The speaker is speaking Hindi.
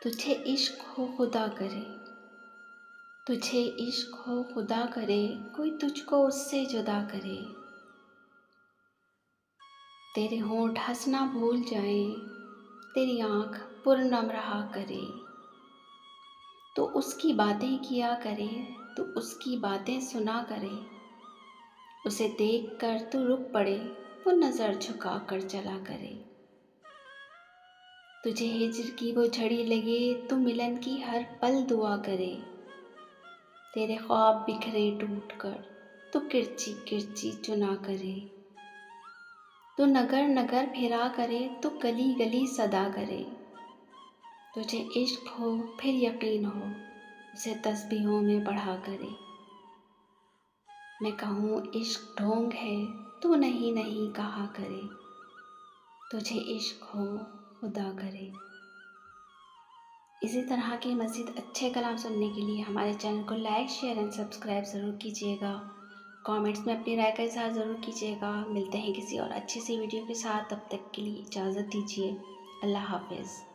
तुझे इश्क हो खुदा करे, तुझे इश्क हो खुदा करे, कोई तुझको उससे जुदा करे। तेरे होंठ हंसना भूल जाएं, तेरी आँख पुरनम रहा करे। तो उसकी बातें किया करे, तो उसकी बातें सुना करे। उसे देख कर तू रुक पड़े, वो नज़र झुका कर चला करे। तुझे हिज्र की वो झड़ी लगे, तू मिलन की हर पल दुआ करे। तेरे ख्वाब बिखरे टूट कर, तू किरची किरची चुना करे। तू नगर नगर फिरा करे, तू गली गली सदा करे। तुझे इश्क हो फिर यकीन हो, उसे तस्बीहों में बढ़ा करे। मैं कहूँ इश्क ढोंग है, तू नहीं नहीं कहा करे। तुझे इश्क हो खुदा करे। इसी तरह के मज़ीद अच्छे कलाम सुनने के लिए हमारे चैनल को लाइक शेयर एंड सब्सक्राइब ज़रूर कीजिएगा। कमेंट्स में अपनी राय का इज़हार ज़रूर कीजिएगा। मिलते हैं किसी और अच्छी सी वीडियो के साथ, तब तक के लिए इजाज़त दीजिए। अल्लाह हाफ़िज़।